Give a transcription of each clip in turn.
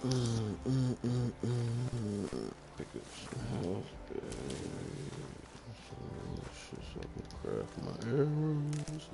Pick up some health berries. So I can craft my arrows.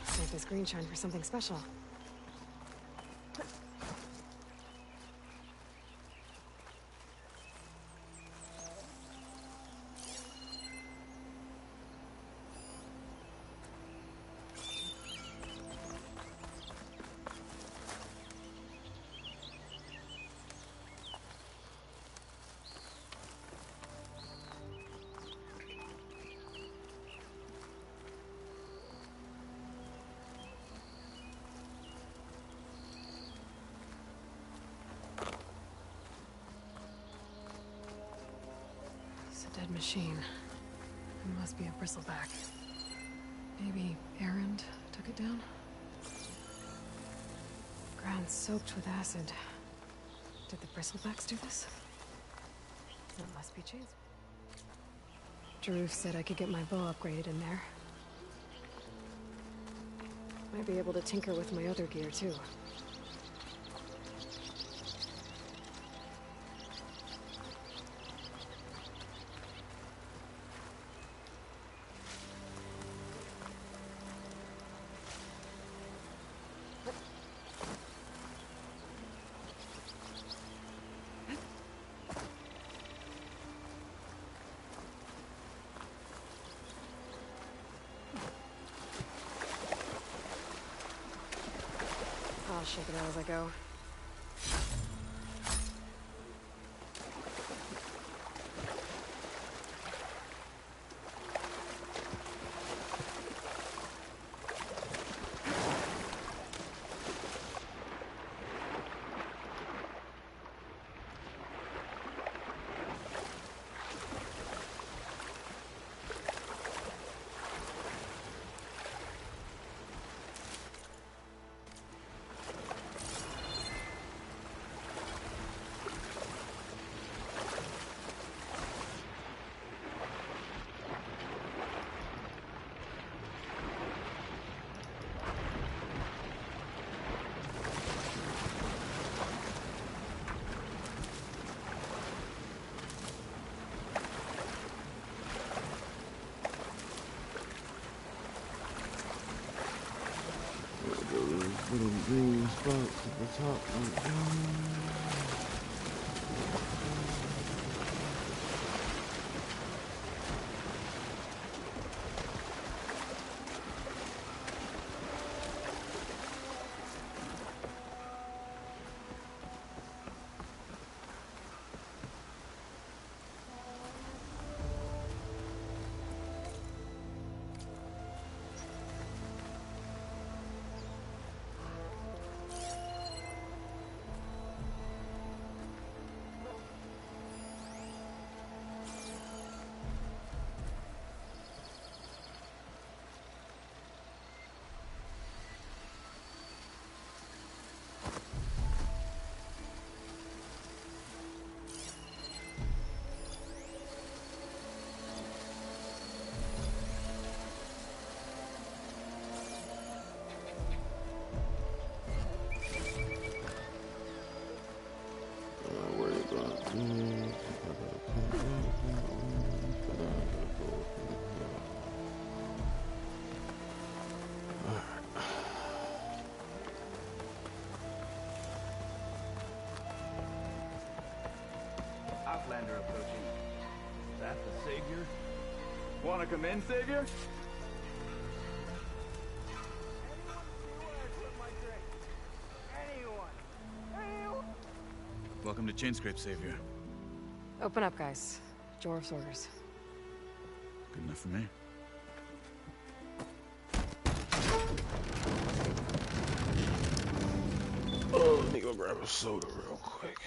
Save this green shine for something special. Dead machine. It must be a bristleback. Maybe Errand took it down? Ground soaked with acid. Did the bristlebacks do this? It must be chains. Jaruf said I could get my bow upgraded in there. Might be able to tinker with my other gear too. I'll shake it out as I go. Little green spots at the top. Commander approaching. Is that the Savior? Wanna come in, Savior? Welcome to Chainscrape, Savior. Open up, guys. Jorv's orders. Good enough for me. Oh, let me go grab a soda real quick.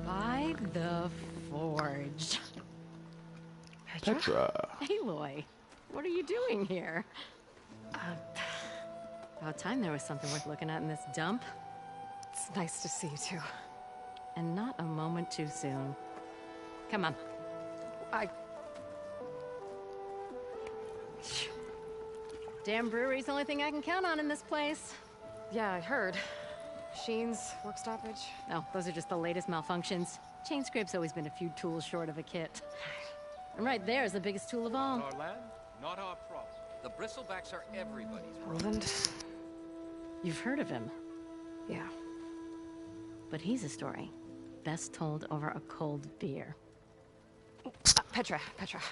By the Forge. Petra. Aloy, what are you doing here? About time there was something worth looking at in this dump. It's nice to see you too. And not a moment too soon. Come on. Damn brewery's the only thing I can count on in this place. Yeah, I heard. Machines, work stoppage. Oh, those are just the latest malfunctions. Chainscrape's always been a few tools short of a kit. And right there is the biggest tool of all. Our land, not our problem. The bristlebacks are everybody's problem. Roland? You've heard of him, Yeah. but he's a story best told over a cold beer. Petra.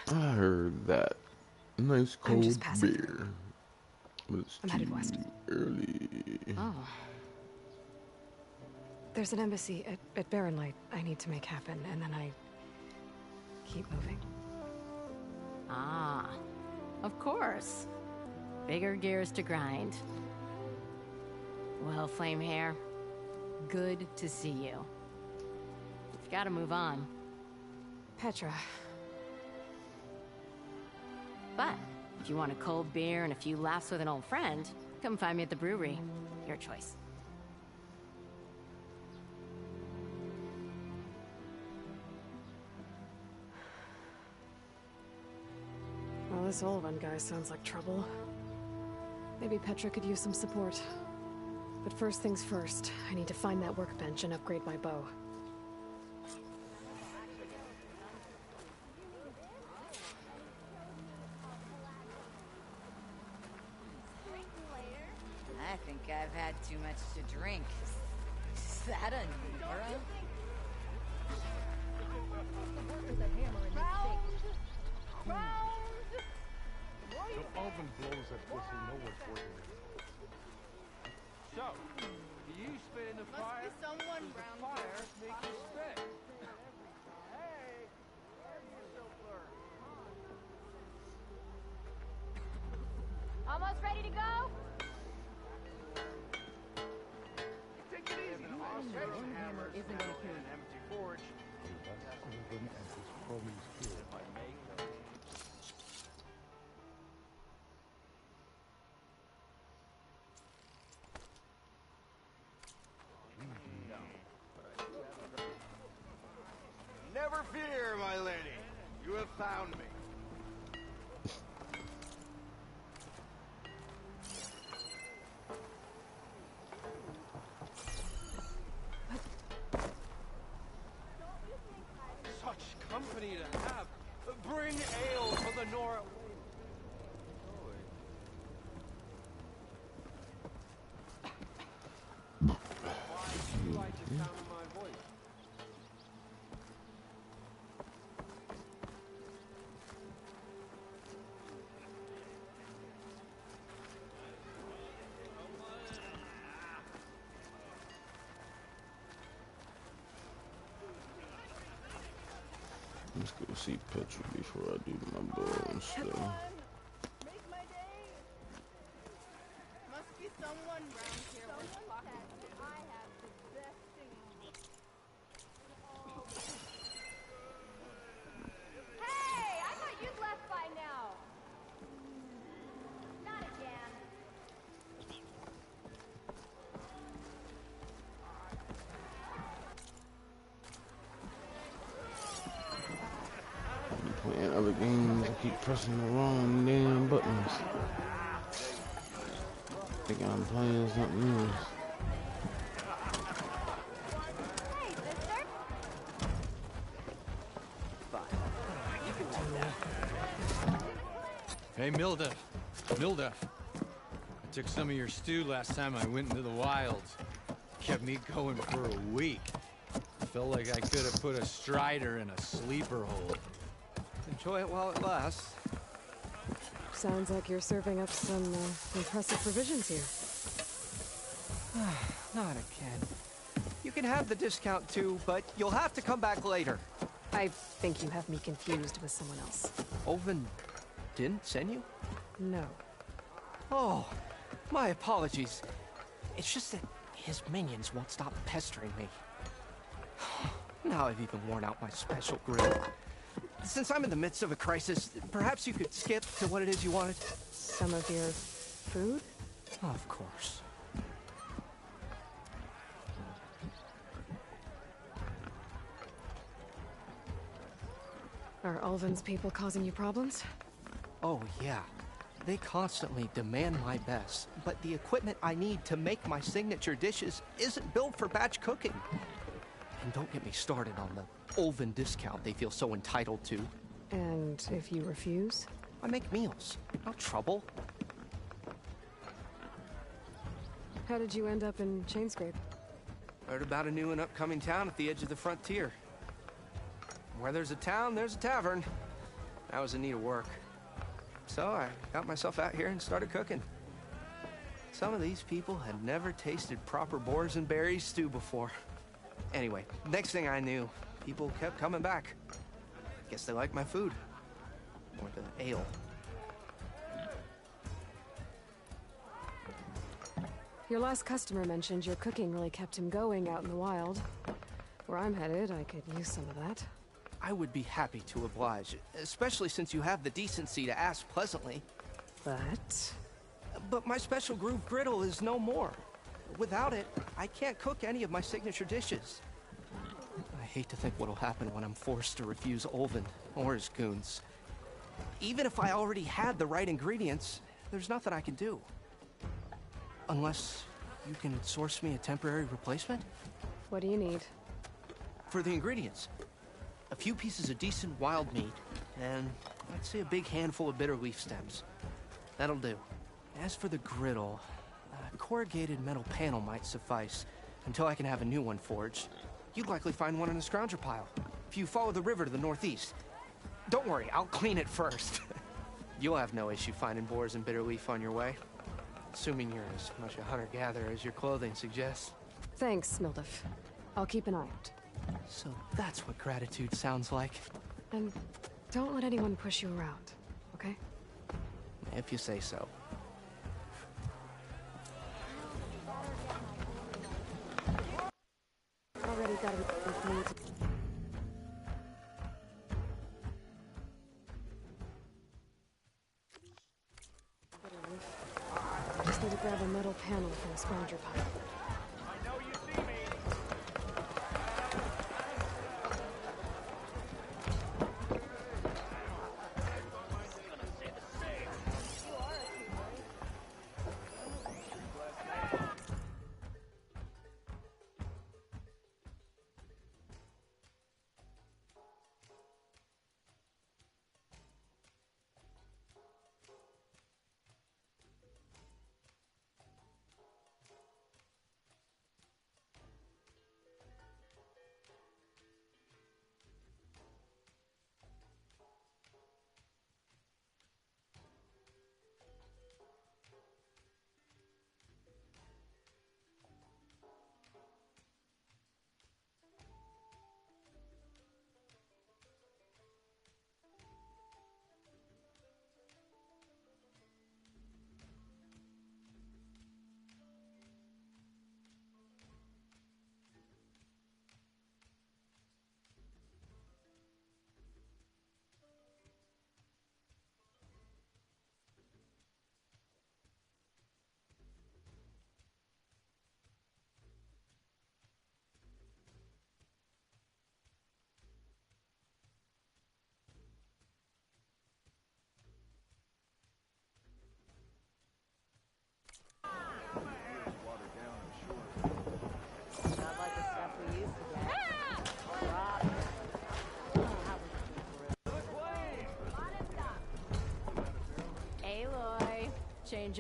I heard that. Nice cold just passing beer. But it's I'm too headed west. early. Oh, There's an embassy at Barren Light I need to make happen, and then I keep moving. ah, of course. Bigger gears to grind. Well, Flame Hair, good to see you. You've got to move on. Petra. But if you want a cold beer and a few laughs with an old friend, come find me at the brewery. Your choice. Well, this old one guy sounds like trouble. Maybe Petra could use some support. But first things first, I need to find that workbench and upgrade my bow. I think I've had too much to drink. Is that a Nora? So Alvin blows that pussy, no one's working. So, do you spit in the fire? Must be someone Does the round fire here. make you spit? Almost ready to go? Take it easy. Hammer isn't going to kill an empty forge. That's Alvin and his cronies here. If I make them. Never fear, my lady. You have found me. Such company to have. Bring ale for the Nora. Why do you like the sound of my voice? Let's go see Petra before I do my bow and stuff. Make my day. Must be someone round here worth talking to. I have the best singing. Hey, I thought you'd left by now. Not again. pressing the wrong damn buttons. Thinking I'm playing something else. Hey, Mildef. Mildef. I took some of your stew last time I went into the wilds. Kept me going for a week. Felt like I could have put a strider in a sleeper hole. Enjoy it while it lasts. Sounds like you're serving up some impressive provisions here. Not again. You can have the discount too, but you'll have to come back later. I think you have me confused with someone else. Olvin didn't send you? No. Oh, my apologies. It's just that his minions won't stop pestering me. Now I've even worn out my special grill. Since I'm in the midst of a crisis, perhaps you could skip to what it is you wanted? Some of your food? Of course. Are Ulvin's people causing you problems? Oh, yeah. They constantly demand my best, but the equipment I need to make my signature dishes isn't built for batch cooking. And don't get me started on the Ulvin discount they feel so entitled to. And if you refuse? I make meals. No trouble. How did you end up in Chainscrape? Heard about a new and upcoming town at the edge of the frontier. Where there's a town, there's a tavern. I was in need of work. So I got myself out here and started cooking. Some of these people had never tasted proper boars and berries stew before. Anyway, next thing I knew, people kept coming back. Guess they like my food. Or the ale. Your last customer mentioned your cooking really kept him going out in the wild. Where I'm headed, I could use some of that. I would be happy to oblige, especially since you have the decency to ask pleasantly. But my special groove griddle is no more. Without it, I can't cook any of my signature dishes. I hate to think what'll happen when I'm forced to refuse Ulvin or his goons. Even if I already had the right ingredients, there's nothing I can do. Unless you can source me a temporary replacement? What do you need? For the ingredients. A few pieces of decent wild meat, and I'd say a big handful of bitter leaf stems. That'll do. As for the griddle, a corrugated metal panel might suffice until I can have a new one forged. You'd likely find one in a scrounger pile, if you follow the river to the northeast. Don't worry, I'll clean it first. You'll have no issue finding boars and bitter leaf on your way. Assuming you're as much a hunter-gatherer as your clothing suggests. Thanks, Mildef. I'll keep an eye out. So that's what gratitude sounds like. And don't let anyone push you around, okay? If you say so. Already got a need to... Just need to grab a metal panel from a scrounger pile.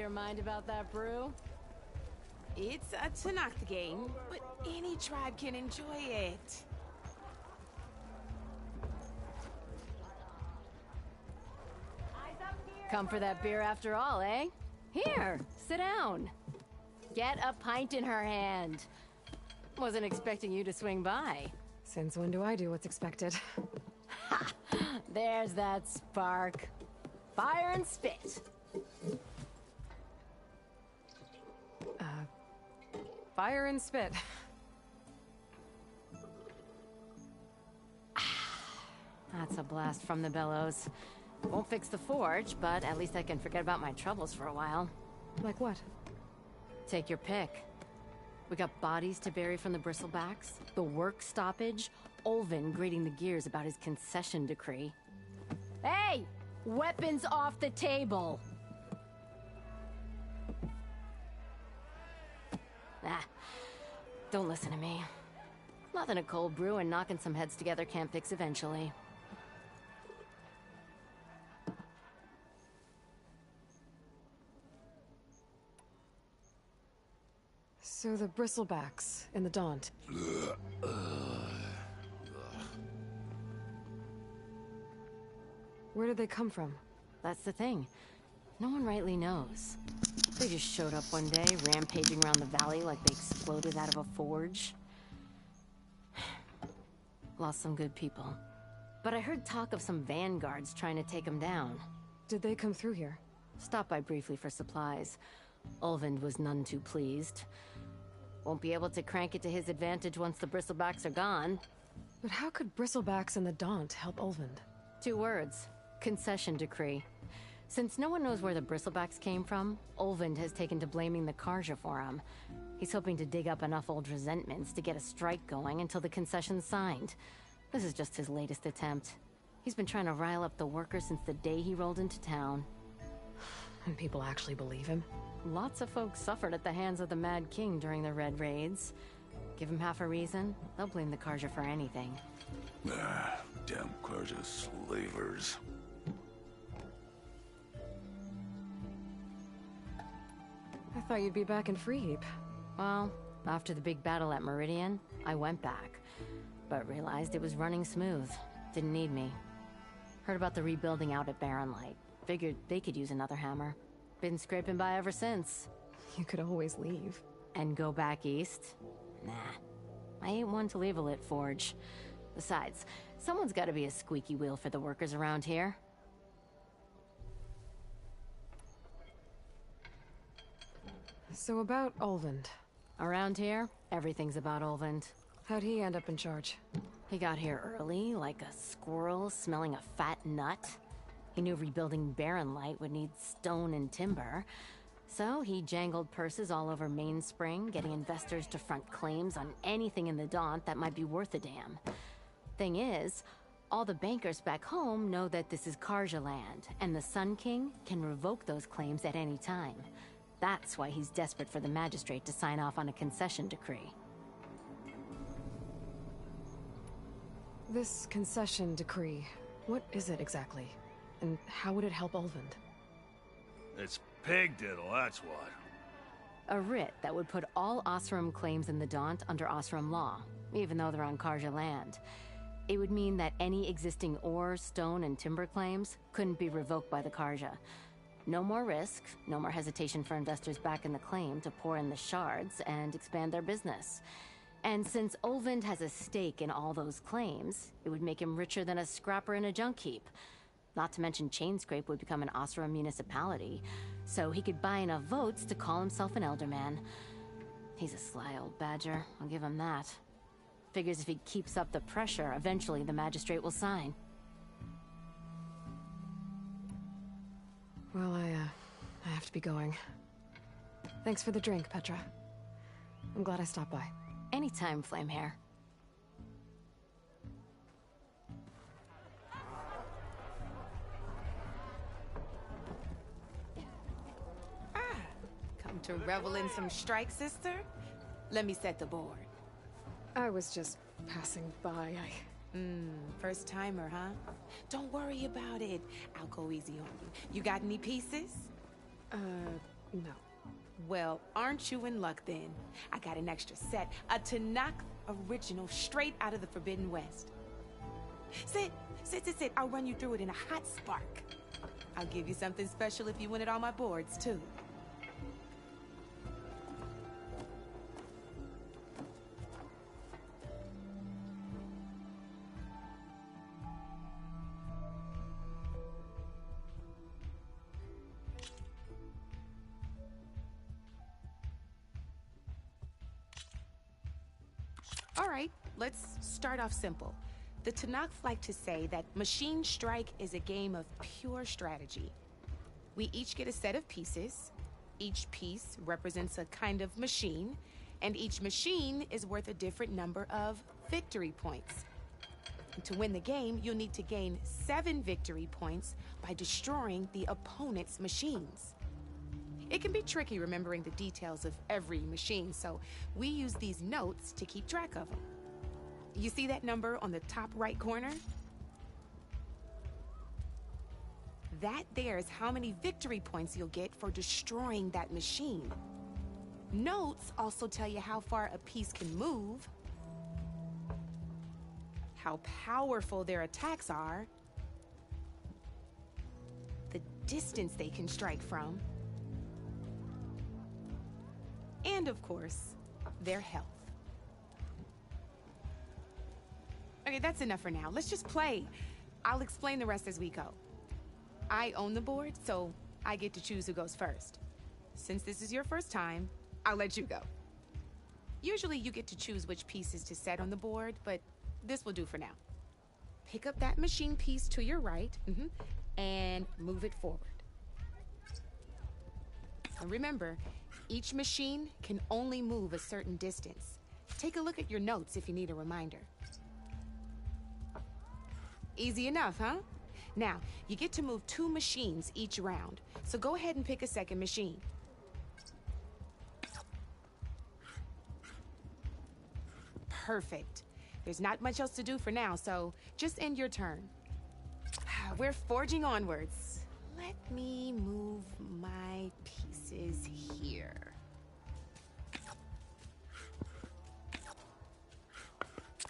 your mind about that brew? It's a Tanakh game, but any tribe can enjoy it. Come for that beer after all, eh? Here, sit down. Get a pint in her hand. Wasn't expecting you to swing by. Since when do I do what's expected? Ha! There's that spark. Fire and spit. Fire and spit. That's a blast from the bellows. Won't fix the forge, but at least I can forget about my troubles for a while. Like what? Take your pick. We got bodies to bury from the bristlebacks, the work stoppage, Olvin grating the gears about his concession decree. Hey! Weapons off the table! Ah, don't listen to me. Nothing a cold brew and knocking some heads together can't fix eventually. So the bristlebacks in the Daunt. Where did they come from? That's the thing. No one rightly knows. They just showed up one day, rampaging around the valley like they exploded out of a forge. Lost some good people. But I heard talk of some vanguards trying to take them down. Did they come through here? Stopped by briefly for supplies. Olvind was none too pleased. Won't be able to crank it to his advantage once the bristlebacks are gone. But how could bristlebacks and the Daunt help Olvind? 2 words. Concession decree. Since no one knows where the bristlebacks came from, Olvind has taken to blaming the Karja for him. He's hoping to dig up enough old resentments to get a strike going until the concession's signed. This is just his latest attempt. He's been trying to rile up the workers since the day he rolled into town. And people actually believe him? Lots of folks suffered at the hands of the Mad King during the Red Raids. Give him half a reason, they'll blame the Karja for anything. Damn Karja slavers. I thought you'd be back in Freeheap. Well, after the big battle at Meridian, I went back. But realized it was running smooth. Didn't need me. Heard about the rebuilding out at Barren Light. Figured they could use another hammer. Been scraping by ever since. You could always leave. And go back east? Nah. I ain't one to leave a lit forge. Besides, someone's gotta be a squeaky wheel for the workers around here. So about Olvind. Around here, everything's about Olvind. How'd he end up in charge? He got here early, like a squirrel smelling a fat nut. He knew rebuilding Barren Light would need stone and timber. So he jangled purses all over Mainspring, getting investors to front claims on anything in the Daunt that might be worth a damn. Thing is, all the bankers back home know that this is Karja land, and the Sun King can revoke those claims at any time. That's why he's desperate for the magistrate to sign off on a concession decree. This concession decree, what is it exactly? And how would it help Olvind? It's pig diddle, that's what. A writ that would put all Osram claims in the Daunt under Osram law, even though they're on Karja land. It would mean that any existing ore, stone, and timber claims couldn't be revoked by the Karja. No more risk, no more hesitation for investors back in the claim to pour in the shards and expand their business. And since Olvind has a stake in all those claims, it would make him richer than a scrapper in a junk heap. Not to mention Chainscrape would become an Osram municipality, so he could buy enough votes to call himself an elderman. He's a sly old badger, I'll give him that. Figures if he keeps up the pressure, eventually the magistrate will sign. Well, I have to be going. Thanks for the drink, Petra. I'm glad I stopped by. Anytime, Flamehair. Come to revel in some strike, sister? Let me set the board. I was just passing by. First timer, huh? Don't worry about it. I'll go easy on you. You got any pieces? No. Well, aren't you in luck then? I got an extra set, a Tanakh original straight out of the Forbidden West. Sit. I'll run you through it in a hot spark. I'll give you something special if you win at all my boards, too. All right, let's start off simple. The Tanakh like to say that Machine Strike is a game of pure strategy. We each get a set of pieces. Each piece represents a kind of machine, and each machine is worth a different number of victory points. And to win the game, you'll need to gain 7 victory points by destroying the opponent's machines. It can be tricky remembering the details of every machine, so we use these notes to keep track of them. You see that number on the top right corner? That there is how many victory points you'll get for destroying that machine. Notes also tell you how far a piece can move, how powerful their attacks are, the distance they can strike from, and of course, their health. Okay, that's enough for now. Let's just play. I'll explain the rest as we go. I own the board, so I get to choose who goes first. Since this is your first time, I'll let you go. Usually you get to choose which pieces to set on the board, but this will do for now. Pick up that machine piece to your right, and move it forward. And remember, each machine can only move a certain distance. Take a look at your notes if you need a reminder. Easy enough, huh? Now, you get to move 2 machines each round, so go ahead and pick a second machine. Perfect. There's not much else to do for now, so just end your turn. We're forging onwards. Let me move my pieces here.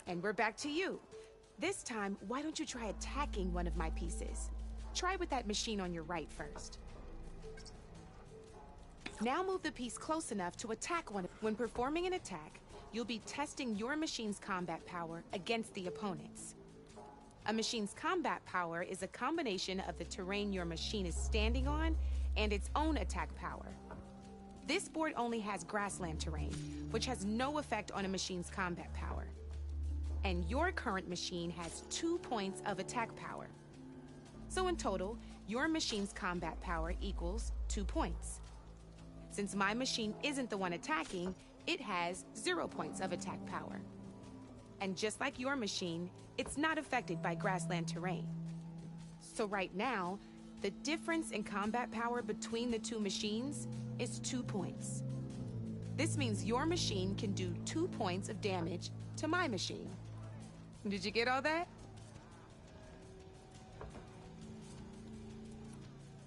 And we're back to you. This time, why don't you try attacking one of my pieces? Try with that machine on your right first. Now move the piece close enough to attack one. When performing an attack, you'll be testing your machine's combat power against the opponent's. A machine's combat power is a combination of the terrain your machine is standing on and its own attack power. This board only has grassland terrain, which has no effect on a machine's combat power. And your current machine has 2 points of attack power. So in total, your machine's combat power equals 2 points. Since my machine isn't the one attacking, it has 0 points of attack power. And just like your machine, it's not affected by grassland terrain. So right now, the difference in combat power between the 2 machines is 2 points. This means your machine can do 2 points of damage to my machine. Did you get all that?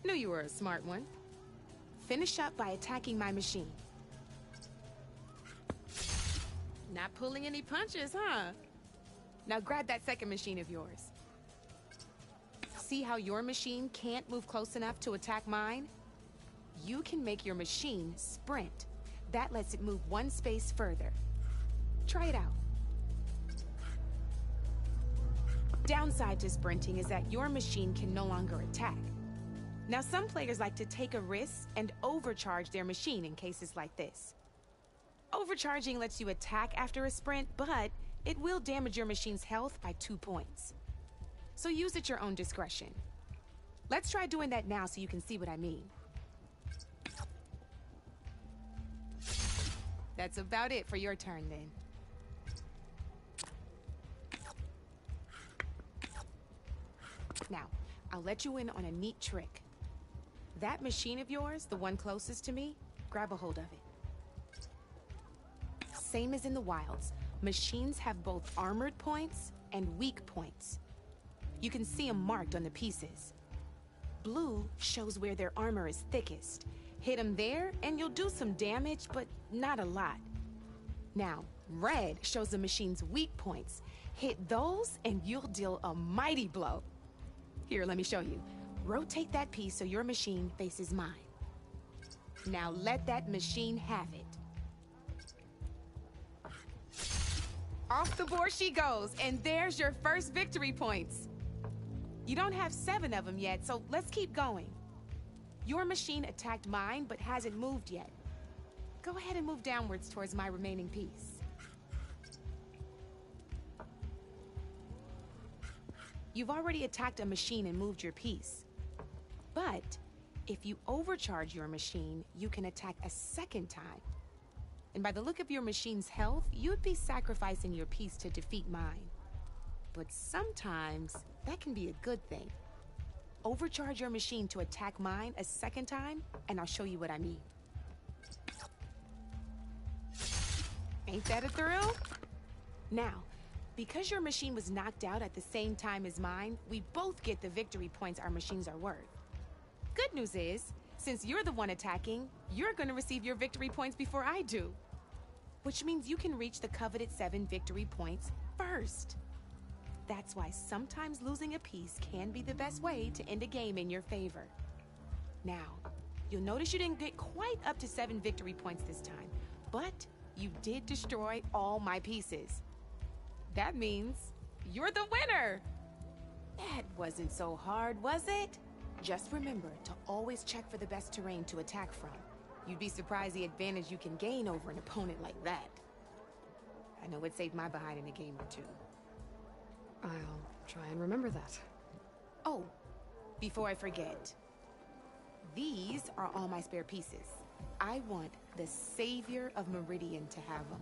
Knew you were a smart one. Finish up by attacking my machine. Not pulling any punches, huh? Now grab that second machine of yours. See how your machine can't move close enough to attack mine? You can make your machine sprint. That lets it move 1 space further. Try it out. Downside to sprinting is that your machine can no longer attack. Now, some players like to take a risk and overcharge their machine in cases like this. Overcharging lets you attack after a sprint, but it will damage your machine's health by 2 points. So use at your own discretion. Let's try doing that now so you can see what I mean. That's about it for your turn then. Now, I'll let you in on a neat trick. That machine of yours, the one closest to me, grab a hold of it. Same as in the wilds, machines have both armored points and weak points. You can see them marked on the pieces. Blue shows where their armor is thickest. Hit them there, and you'll do some damage, but not a lot. Now, red shows the machine's weak points. Hit those, and you'll deal a mighty blow. Here, let me show you. Rotate that piece so your machine faces mine. Now let that machine have it. Off the board she goes, and there's your first victory points. You don't have 7 of them yet, so let's keep going. Your machine attacked mine, but hasn't moved yet. Go ahead and move downwards towards my remaining piece. You've already attacked a machine and moved your piece. But if you overcharge your machine, you can attack a second time. And by the look of your machine's health, you'd be sacrificing your piece to defeat mine. But sometimes, that can be a good thing. Overcharge your machine to attack mine a second time, and I'll show you what I mean. Ain't that a thrill? Now, because your machine was knocked out at the same time as mine, we both get the victory points our machines are worth. Good news is, since you're the one attacking, you're gonna receive your victory points before I do. Which means you can reach the coveted 7 victory points first. That's why sometimes losing a piece can be the best way to end a game in your favor. Now, you'll notice you didn't get quite up to 7 victory points this time, but you did destroy all my pieces. That means you're the winner! That wasn't so hard, was it? Just remember to always check for the best terrain to attack from. You'd be surprised the advantage you can gain over an opponent like that. I know it saved my behind in a game or 2. I'll try and remember that. Oh, before I forget. These are all my spare pieces. I want the Savior of Meridian to have them.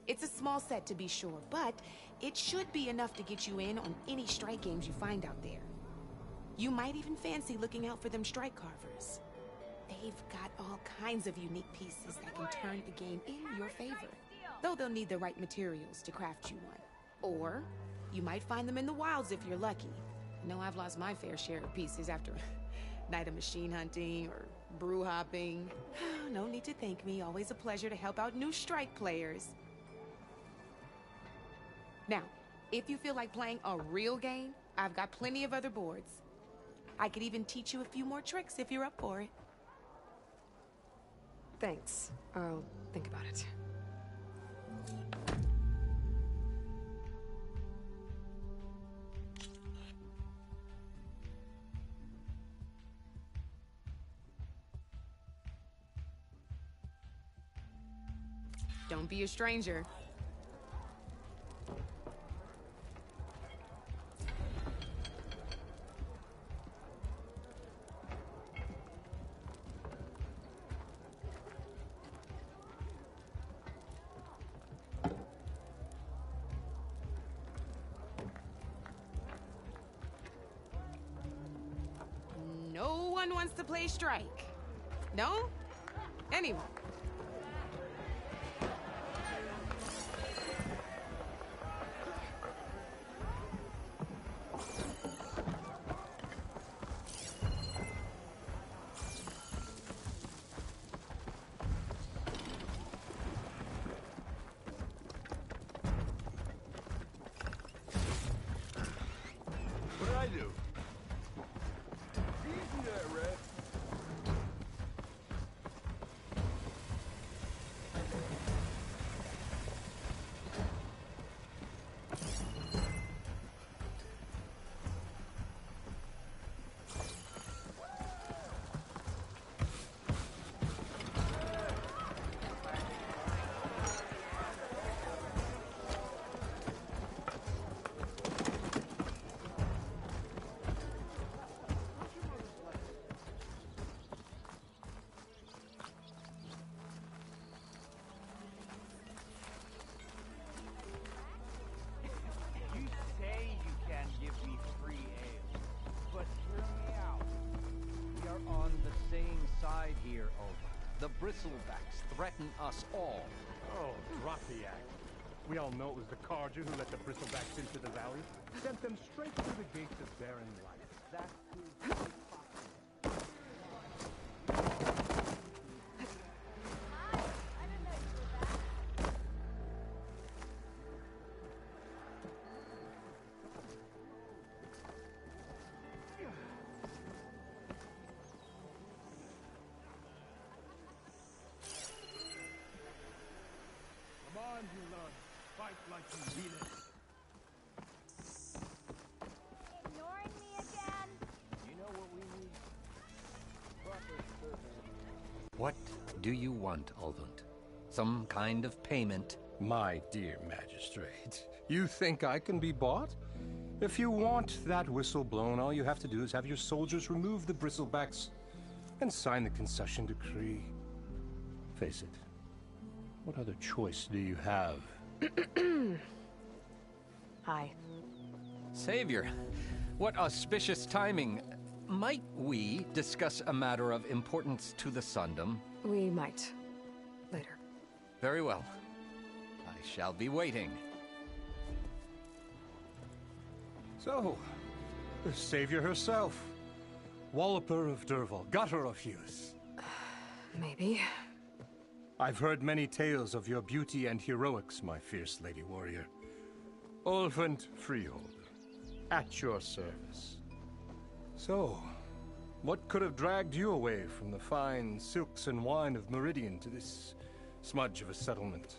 It's a small set to be sure, but it should be enough to get you in on any strike games you find out there. You might even fancy looking out for them strike carvers. They've got all kinds of unique pieces that can turn a game in your favor, though they'll need the right materials to craft you one. Or you might find them in the wilds if you're lucky. I know I've lost my fair share of pieces after a night of machine hunting or brew hopping. No need to thank me. Always a pleasure to help out new strike players. Now, if you feel like playing a real game, I've got plenty of other boards. I could even teach you a few more tricks if you're up for it. Thanks. I'll think about it. Don't be a stranger. No one wants to play strike. No? Anyone? What did I do? Easy there, Red. You say you can give me free ale, but hear me out. We are on the same side here, Oba. The bristlebacks threaten us all. Oh, drop the act. We all know it was the Carja who let the bristlebacks into the valley. Sent them straight through the gates of barren light. That proves fight like you mean it. Ignoring me again? You know what we need? Proper service. What do you want, Ulvund? Some kind of payment? My dear magistrate, you think I can be bought? If you want that whistle blown, all you have to do is have your soldiers remove the bristlebacks and sign the concession decree. Face it, what other choice do you have? Hi. Savior, what auspicious timing. Might we discuss a matter of importance to the Sundom? We might. Later. Very well. I shall be waiting. So, the savior herself. Walloper of Derval, gutter of Hughes. Maybe. I've heard many tales of your beauty and heroics, my fierce lady warrior. Ulvund Freeholder, at your service. So, what could have dragged you away from the fine silks and wine of Meridian to this smudge of a settlement?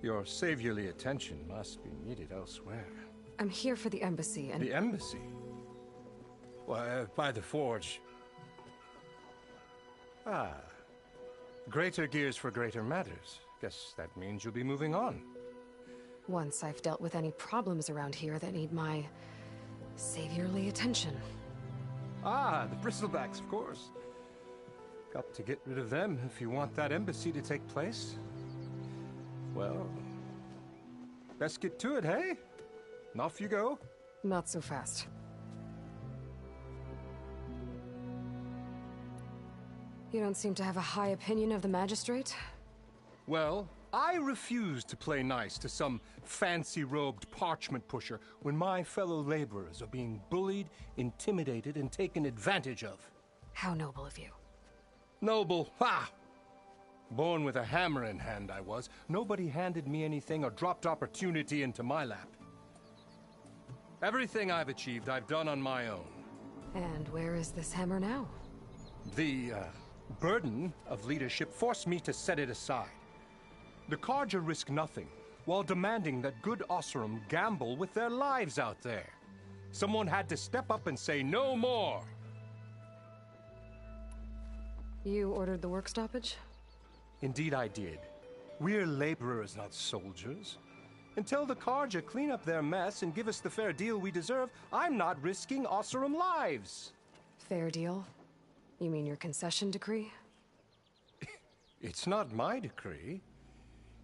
Your saviorly attention must be needed elsewhere. I'm here for the embassy and... The embassy? Why, by the forge. Ah. Greater gears for greater matters. Guess that means you'll be moving on. Once I've dealt with any problems around here that need my... saviorly attention. Ah, the bristlebacks, of course. Got to get rid of them if you want that embassy to take place. Well, best get to it, hey? And off you go. Not so fast. You don't seem to have a high opinion of the magistrate? Well, I refuse to play nice to some fancy-robed parchment pusher when my fellow laborers are being bullied, intimidated, and taken advantage of. How noble of you. Noble? Ha! Born with a hammer in hand, I was. Nobody handed me anything or dropped opportunity into my lap. Everything I've achieved, I've done on my own. And where is this hammer now? The, burden of leadership forced me to set it aside. The Carja risk nothing, while demanding that good Osseram gamble with their lives out there. Someone had to step up and say no more. You ordered the work stoppage? Indeed I did. We're laborers, not soldiers. Until the Carja clean up their mess and give us the fair deal we deserve, I'm not risking Osseram lives. Fair deal? You mean your concession decree? It's not my decree.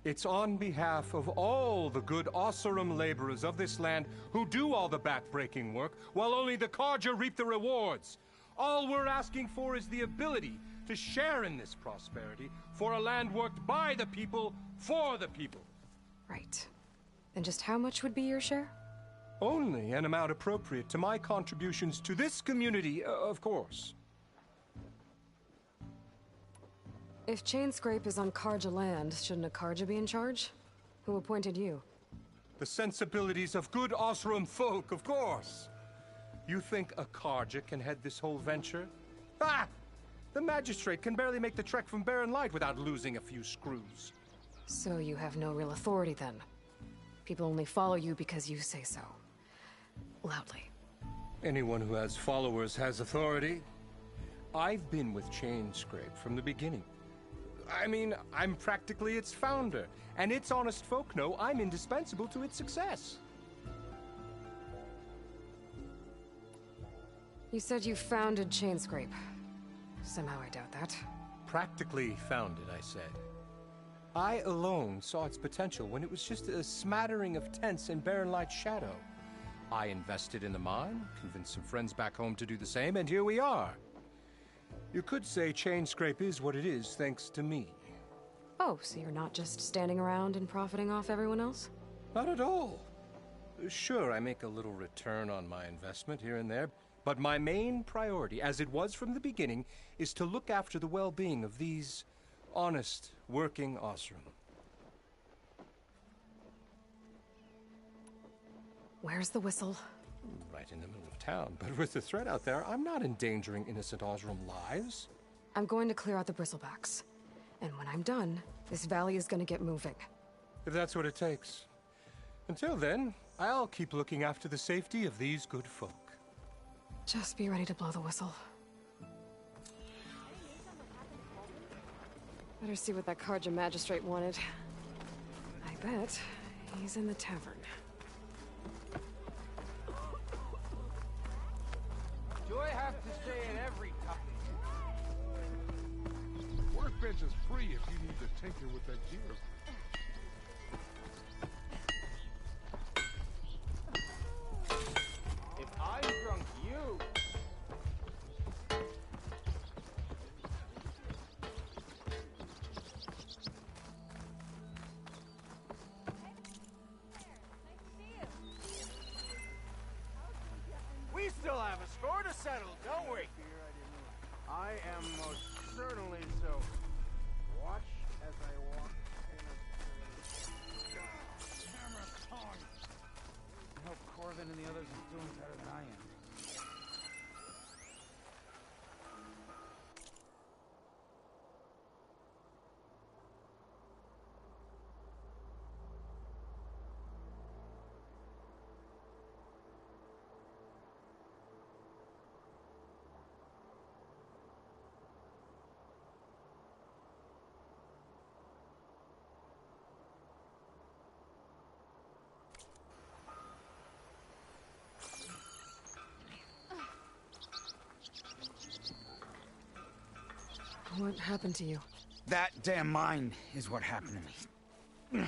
It's on behalf of all the good Osseram laborers of this land who do all the backbreaking work, while only the Carja reap the rewards. All we're asking for is the ability to share in this prosperity for a land worked by the people, for the people. Right. And just how much would be your share? Only an amount appropriate to my contributions to this community, of course. If Chainscrape is on Carja land, shouldn't a Carja be in charge? Who appointed you? The sensibilities of good Osseram folk, of course. You think a Carja can head this whole venture? Ah! The magistrate can barely make the trek from Barren Light without losing a few screws. So you have no real authority then? People only follow you because you say so. Loudly. Anyone who has followers has authority. I've been with Chainscrape from the beginning. I mean, I'm practically its founder, and its honest folk know I'm indispensable to its success. You said you founded Chainscrape. Somehow I doubt that. Practically founded, I said. I alone saw its potential when it was just a smattering of tents in Barren Light's shadow. I invested in the mine, convinced some friends back home to do the same, and here we are. You could say Chainscrape is what it is thanks to me. Oh, so you're not just standing around and profiting off everyone else? Not at all. Sure, I make a little return on my investment here and there, but my main priority, as it was from the beginning, is to look after the well-being of these honest, working Osseram. Where's the whistle? Right in the middle of town, but with the threat out there, I'm not endangering innocent Osseram lives. I'm going to clear out the bristlebacks. And when I'm done, this valley is going to get moving. if that's what it takes. Until then, I'll keep looking after the safety of these good folk. Just be ready to blow the whistle. Better see what that Karja magistrate wanted. I bet he's in the tavern. Do I have to say it every time? Workbench is free if you need to tinker with that gear. If I drunk you... We still have a score to settle, don't we? I am most certainly so. Watch as I walk in a... Camera tongue! I hope Corvin and the others are doing better than I am. What happened to you? That damn mine is what happened to me.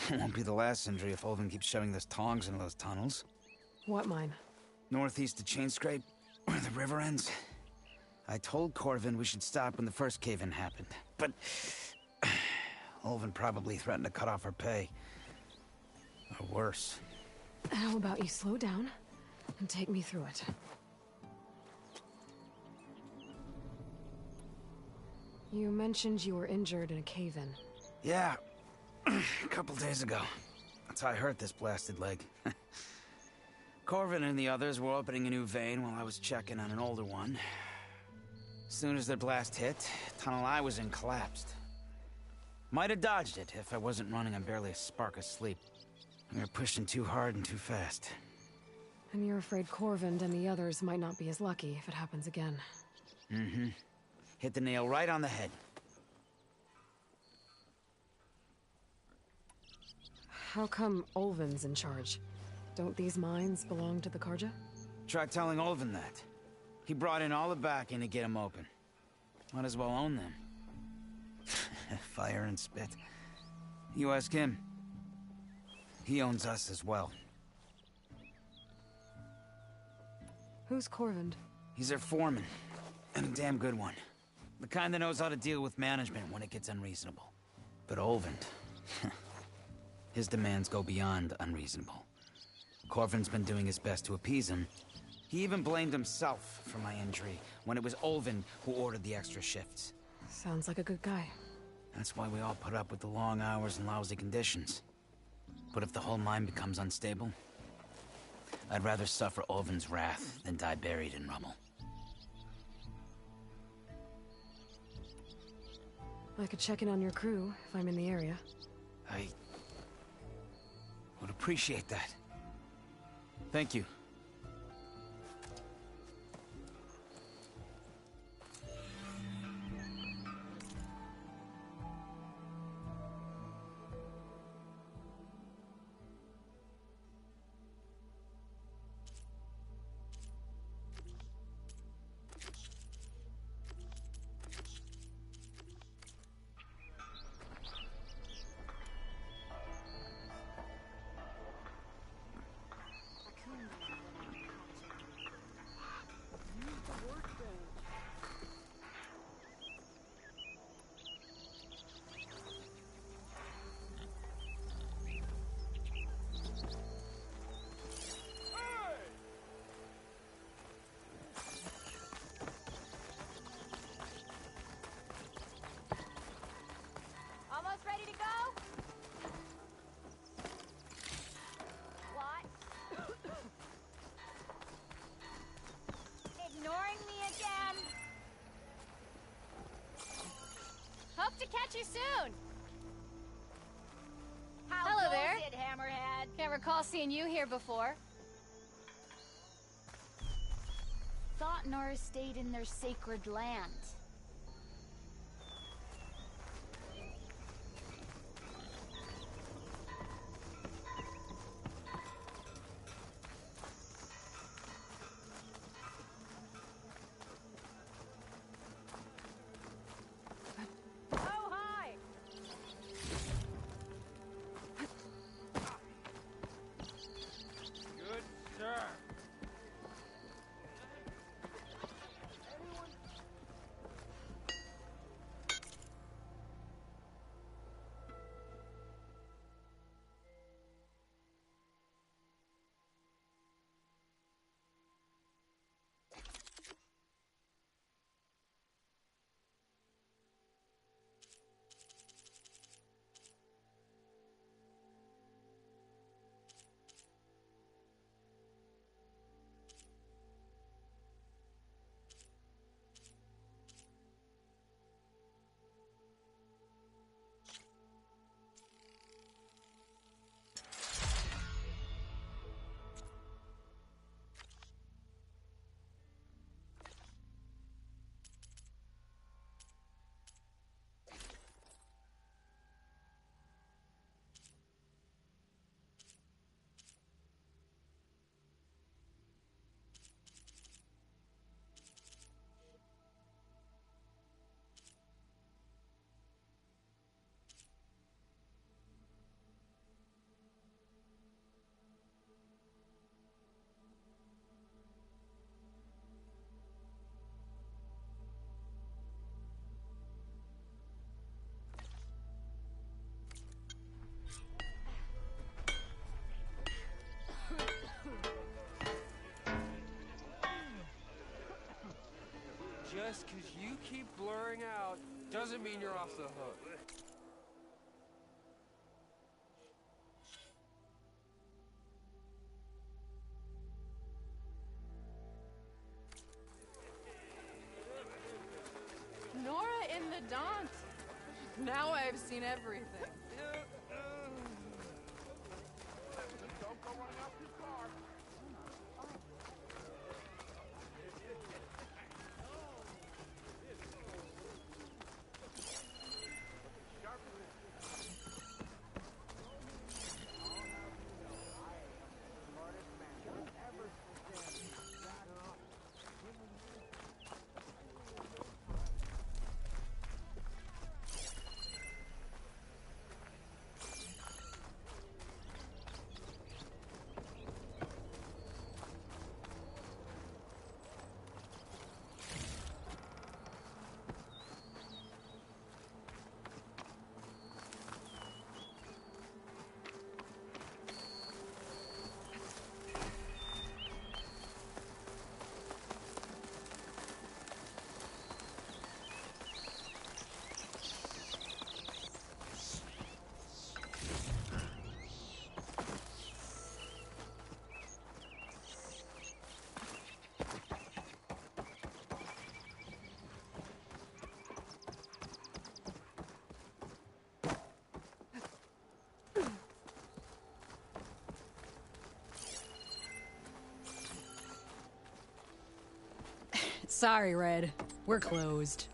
It won't be the last injury if Olvin keeps shoving those tongs into those tunnels. What mine? Northeast of Chain Scrape, where the river ends. I told Corvin we should stop when the first cave-in happened, but Olvin probably threatened to cut off our pay. Or worse. How about you slow down and take me through it? You mentioned you were injured in a cave-in. Yeah, a couple days ago. That's how I hurt this blasted leg. Corvin and the others were opening a new vein while I was checking on an older one. As soon as their blast hit, the tunnel I was in collapsed. Might have dodged it if I wasn't running on barely a spark of sleep. We were pushing too hard and too fast. And you're afraid Corvin and the others might not be as lucky if it happens again. Mm-hmm. Hit the nail right on the head. How come Olvin's in charge? Don't these mines belong to the Karja? Try telling Olvin that. He brought in all the backing to get them open. Might as well own them. Fire and spit. You ask him. He owns us as well. Who's Corvin? He's their foreman. And a damn good one. The kind that knows how to deal with management when it gets unreasonable. But Olvin... his demands go beyond unreasonable. Corvin's been doing his best to appease him. He even blamed himself for my injury when it was Olvin who ordered the extra shifts. Sounds like a good guy. That's why we all put up with the long hours and lousy conditions. But if the whole mine becomes unstable, I'd rather suffer Olvin's wrath than die buried in rubble. I could check in on your crew if I'm in the area. I would appreciate that. Thank you. Almost ready to go? What? Ignoring me again? Hope to catch you soon. recall seeing you here before. Thought Nora stayed in their sacred land. Just because you keep blurring out doesn't mean you're off the hook. Nora in the Daunt. Now I've seen everything. Don't go running out your car. Sorry, Red. We're closed.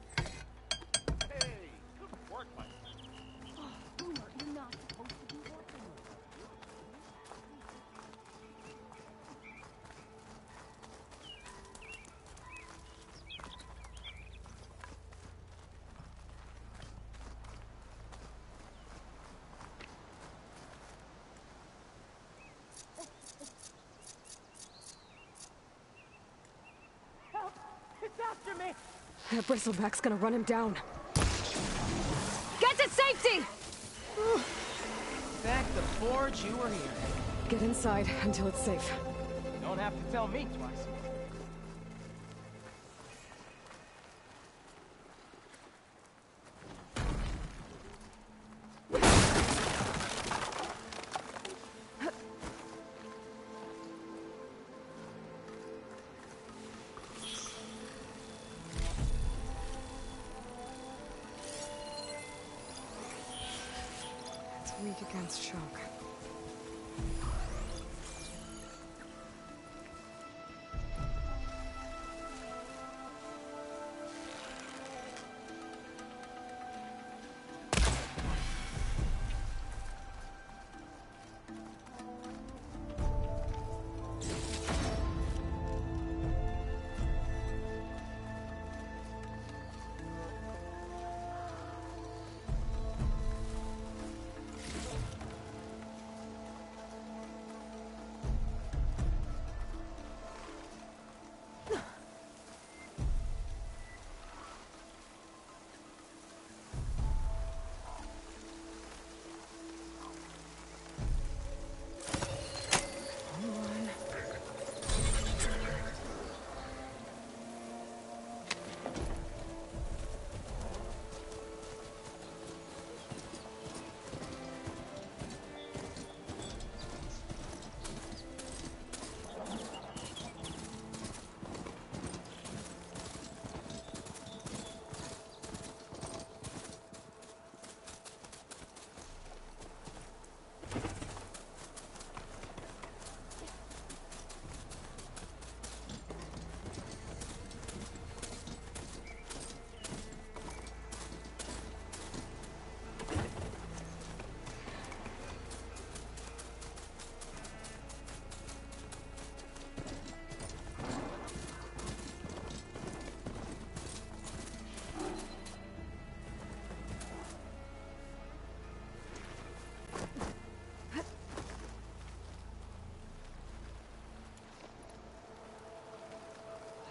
That bristleback's gonna run him down. Get to safety! Back the forge, you were here. Get inside until it's safe. Don't have to tell me twice. It's weak against shock.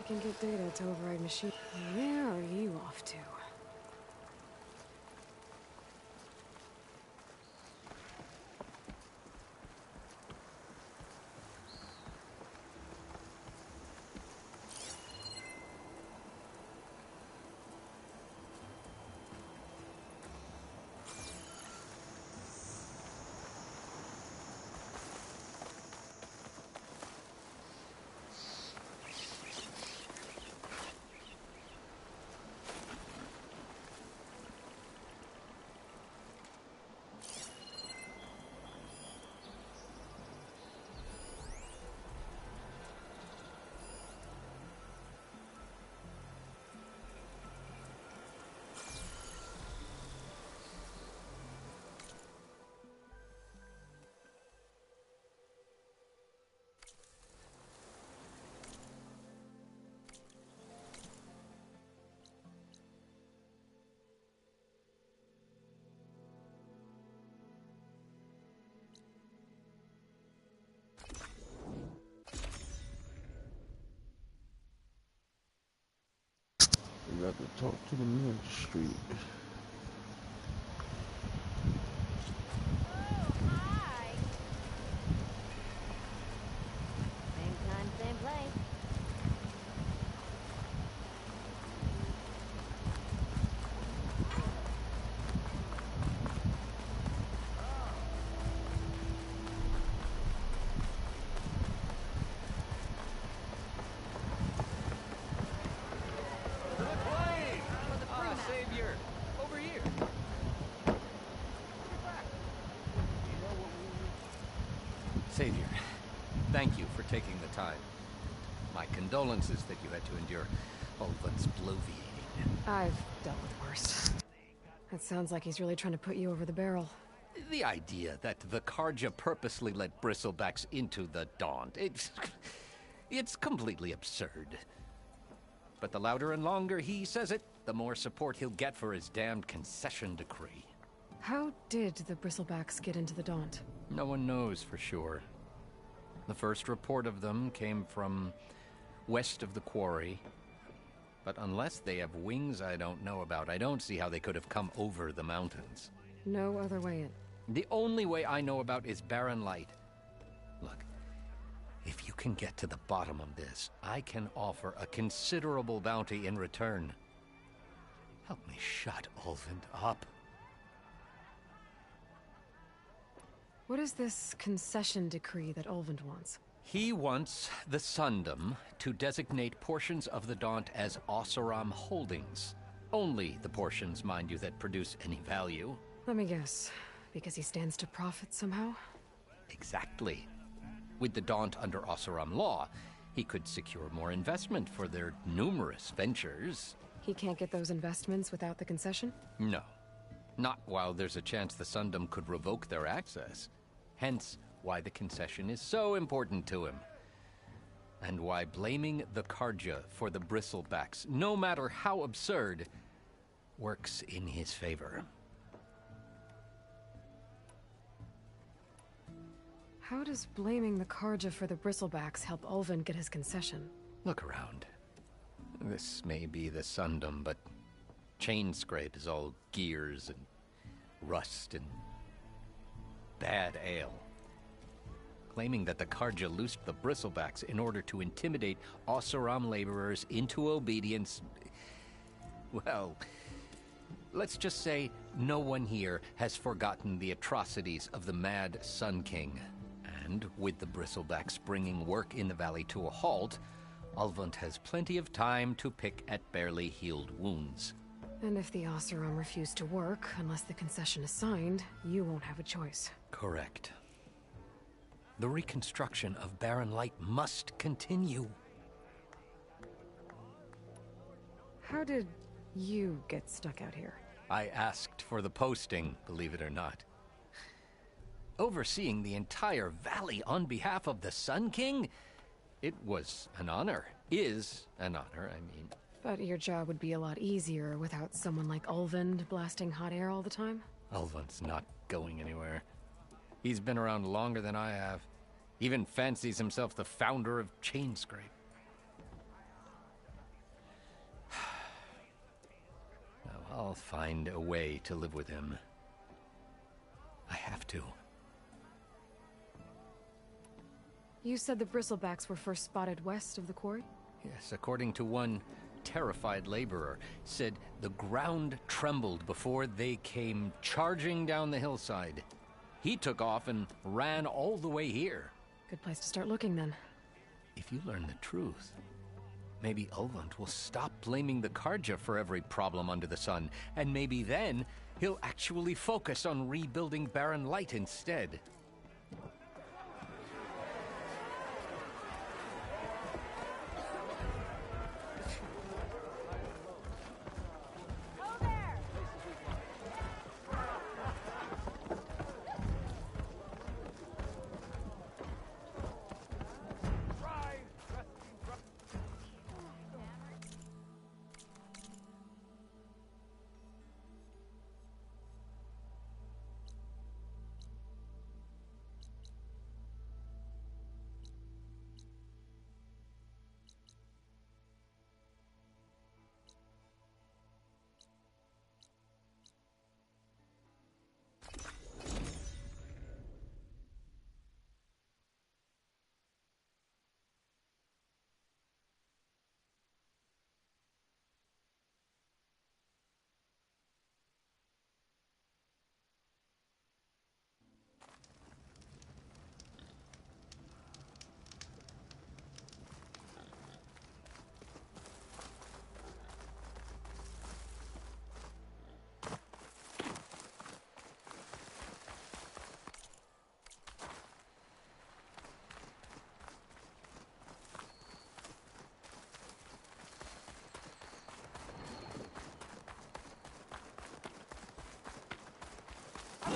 can get data to override machine. Where are you off to? We got to talk to the magistrate. Same time, same place. Savior, over here. Savior, thank you for taking the time. My condolences that you had to endure Ulvin's bloviating. I've dealt with worse. That sounds like he's really trying to put you over the barrel. The idea that the Karja purposely let bristlebacks into the Daunt, it's completely absurd. But the louder and longer he says it, the more support he'll get for his damned concession decree. How did the bristlebacks get into the Daunt? No one knows for sure. The first report of them came from west of the quarry. But unless they have wings I don't know about, I don't see how they could have come over the mountains. No other way in. The only way I know about is barren light. Look, if you can get to the bottom of this, I can offer a considerable bounty in return. Help me shut Ulvin up. What is this concession decree that Ulvin wants? He wants the Sundom to designate portions of the Daunt as Oseram holdings. Only the portions, mind you, that produce any value. Let me guess. Because he stands to profit somehow? Exactly. With the Daunt under Oseram law, he could secure more investment for their numerous ventures. He can't get those investments without the concession? No. Not while there's a chance the Sundom could revoke their access. Hence, why the concession is so important to him. And why blaming the Karja for the bristlebacks, no matter how absurd, works in his favor. How does blaming the Karja for the bristlebacks help Ulvin get his concession? Look around. This may be the Sundom, but Chainscrape is all gears and rust and bad ale. Claiming that the Karja loosed the bristlebacks in order to intimidate Oseram laborers into obedience. Well, let's just say no one here has forgotten the atrocities of the Mad Sun King. And with the bristlebacks bringing work in the valley to a halt, Ulvund has plenty of time to pick at barely healed wounds. And if the Oseram refuse to work, unless the concession is signed, you won't have a choice. Correct. The reconstruction of Barren Light must continue. How did you get stuck out here? I asked for the posting, believe it or not. Overseeing the entire valley on behalf of the Sun King? It was an honor. Is an honor, I mean. But your job would be a lot easier without someone like Ulvund blasting hot air all the time? Ulvund's not going anywhere. He's been around longer than I have. Even fancies himself the founder of Chainscrape. I'll find a way to live with him. I have to. You said the bristlebacks were first spotted west of the quarry? Yes, according to one terrified laborer, said the ground trembled before they came charging down the hillside. He took off and ran all the way here. Good place to start looking, then. If you learn the truth, maybe Ulvund will stop blaming the Karja for every problem under the sun, and maybe then he'll actually focus on rebuilding Barren Light instead.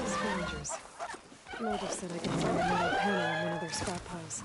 Scavengers. Motive said I could find another panel in one of their scrap piles.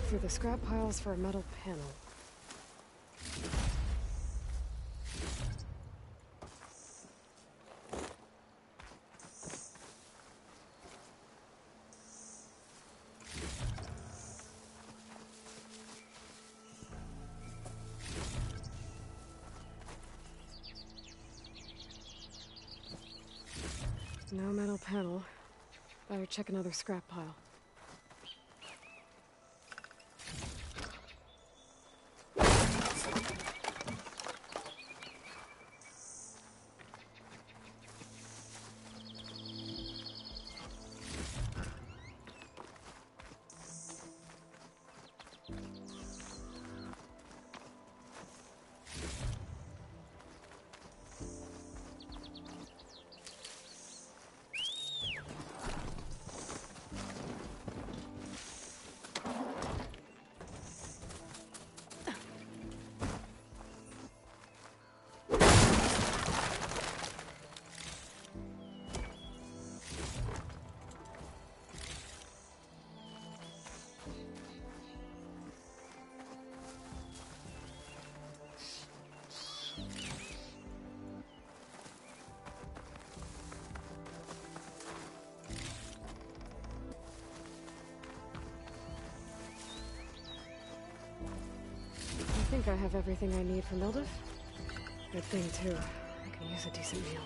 Through the scrap piles for a metal panel. No metal panel. Better check another scrap pile. I think I have everything I need for Mildev. Good thing, too. I can use a decent meal.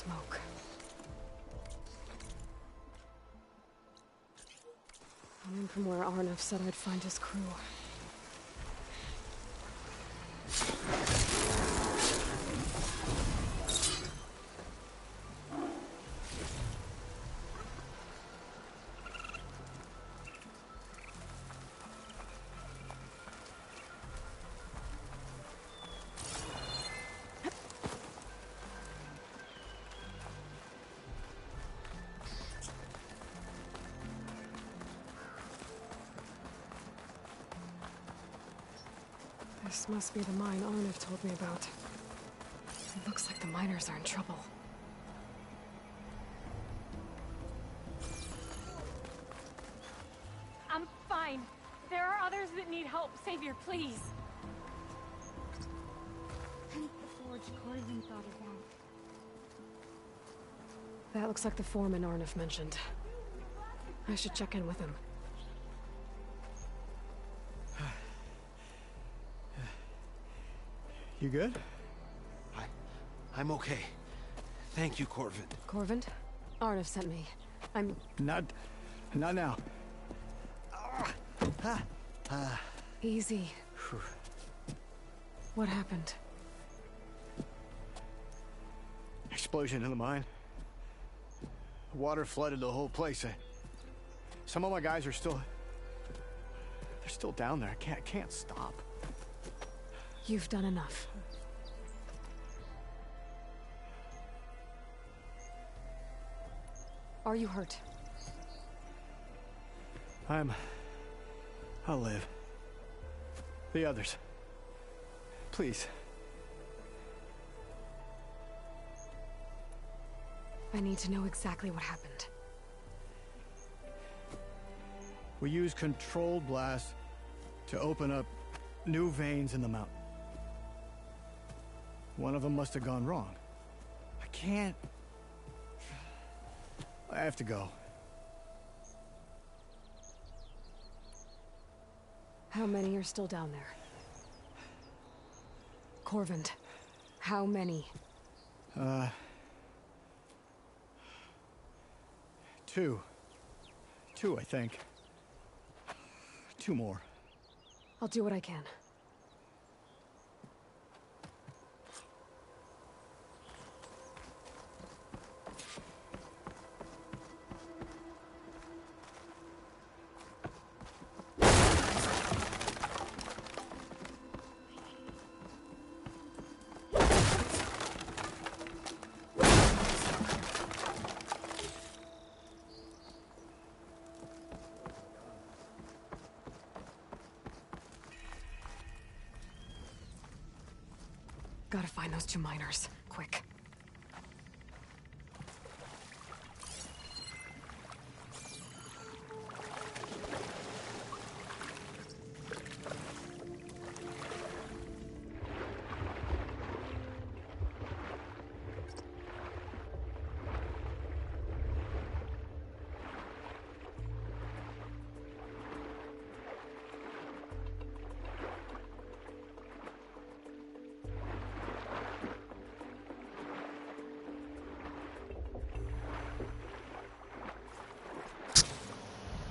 smoke. Coming from where Arnav said I'd find his crew. This must be the mine Arnav told me about. It looks like the miners are in trouble. I'm fine. There are others that need help. Savior, please. The forge Corvin thought about. That looks like the foreman Arnav mentioned. I should check in with him. You good? I'm okay. Thank you, Corvin. Corvin? Arnav sent me. I'm... Not now. Easy. What happened? Explosion in the mine. Water flooded the whole place. Some of my guys are still... They're still down there. I can't stop. You've done enough. Are you hurt? I'll live. The others. Please. I need to know exactly what happened. We used controlled blast to open up new veins in the mountain. One of them must have gone wrong. I can't... I have to go. How many are still down there? Corvin, how many? Two, I think. 2 more. I'll do what I can. Gotta find those 2 miners, quick.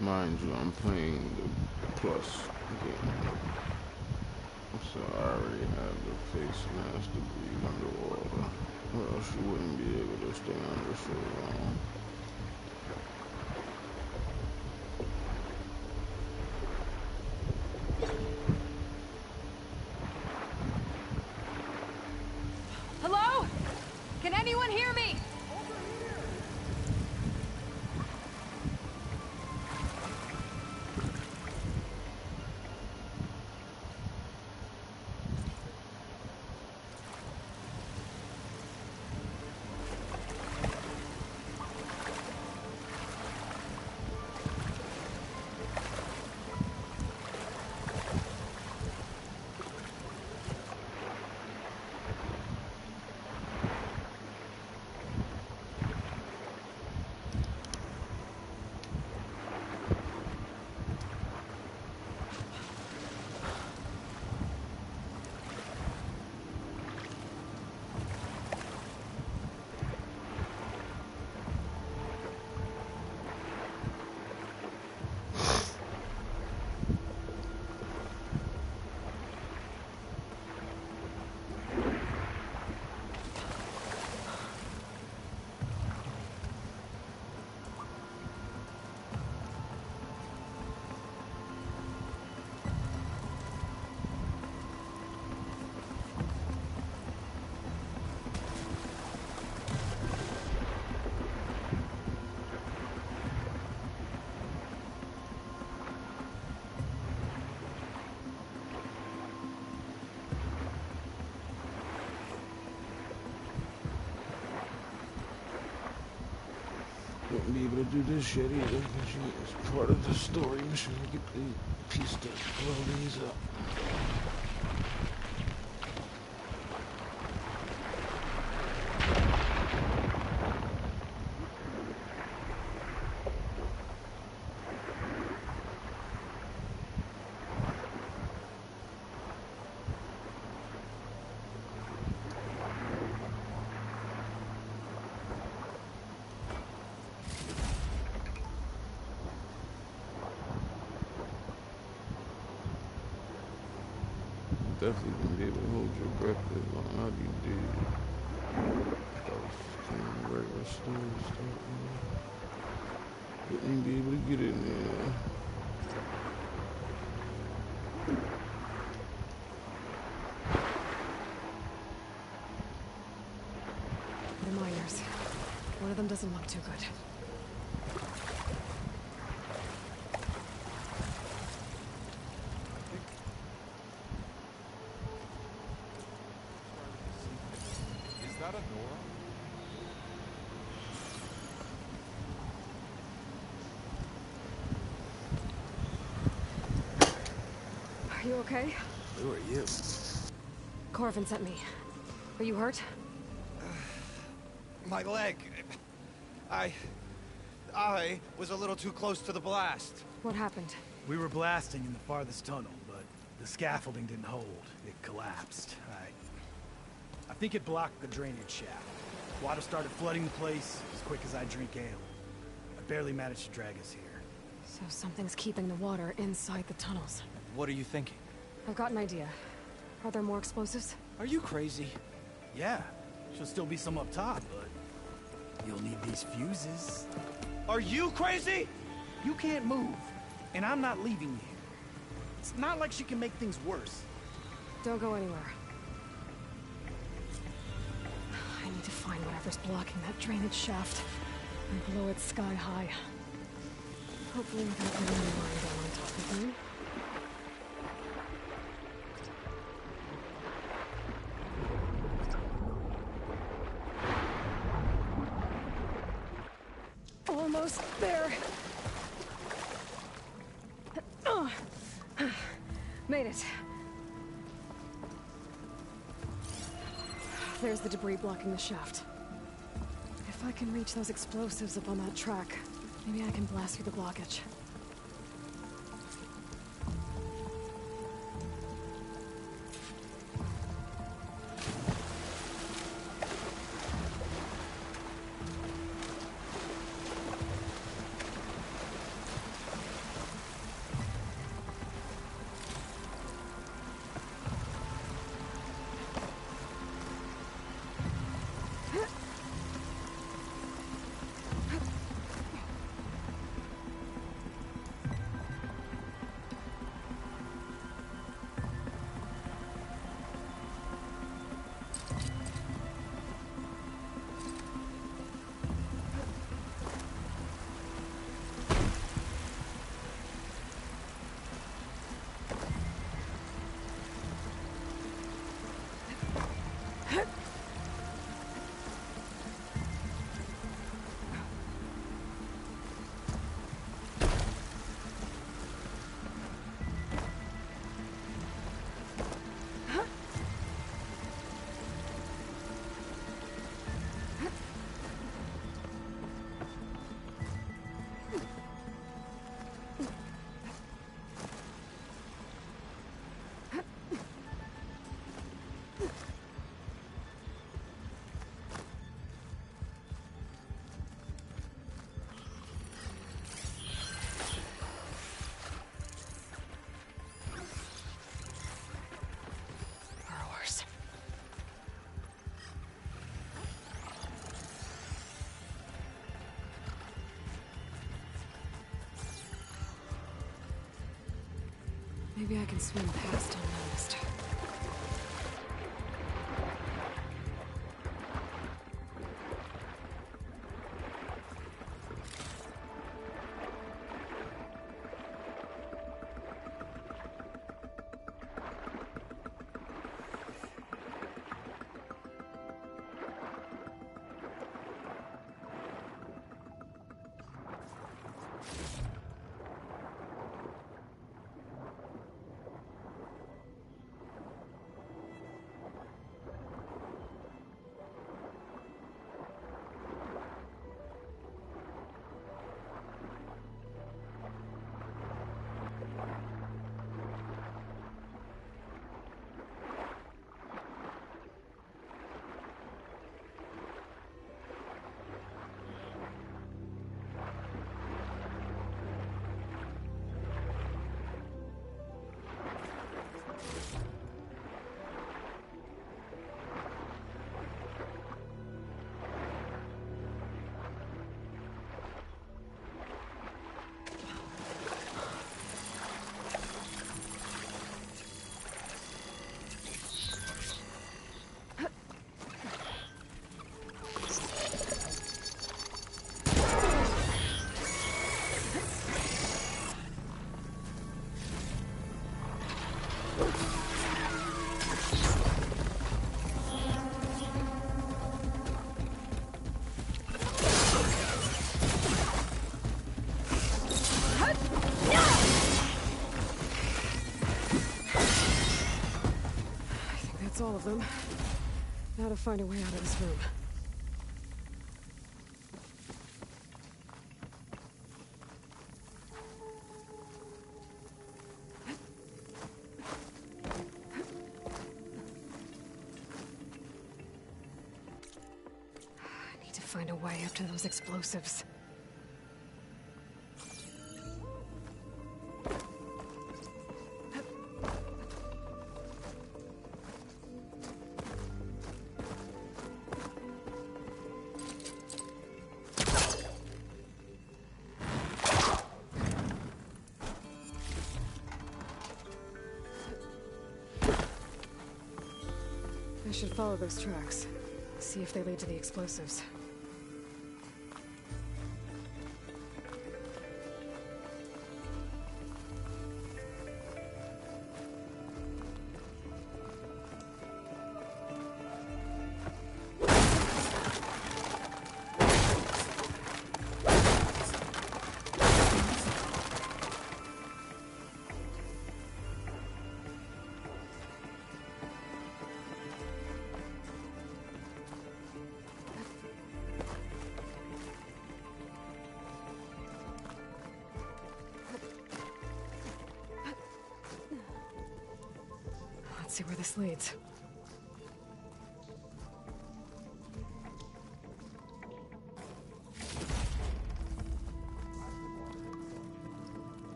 Mind you, I'm playing the plus game, so I already have the face mask to breathe underwater, or else you wouldn't be able to stay under so long. Hello? Can anyone hear me? wouldn't be able to do this shit either, because it's part of the story mission to get the piece to blow these up. Definitely gonna be able to hold your breath as long as you did. Fucking regular stuff. Wouldn't be able to get in there. The miners. One of them doesn't look too good. Are you okay? Who are you? Corvin sent me. Are you hurt? My leg. I was a little too close to the blast. What happened? We were blasting in the farthest tunnel, but the scaffolding didn't hold. It collapsed. I think it blocked the drainage shaft. Water started flooding the place as quick as I drink ale. I barely managed to drag us here. So something's keeping the water inside the tunnels. What are you thinking? I've got an idea. Are there more explosives? Are you crazy? Yeah, should still be some up top, but you'll need these fuses. Are you crazy? You can't move, and I'm not leaving you here. It's not like she can make things worse. Don't go anywhere. I need to find whatever's blocking that drainage shaft and blow it sky high. Hopefully without the enemy line going on top of me. Almost there. Made it. There's the debris blocking the shaft. If I can reach those explosives up on that track, maybe I can blast through the blockage. Maybe I can swim past unnoticed. them. Now to find a way out of this room. I need to find a way up to those explosives. I should follow those tracks. See if they lead to the explosives. Let's see where this leads.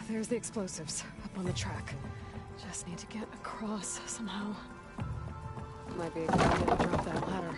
There's the explosives, up on the track. Just need to get across somehow. Might be a good idea to drop that ladder.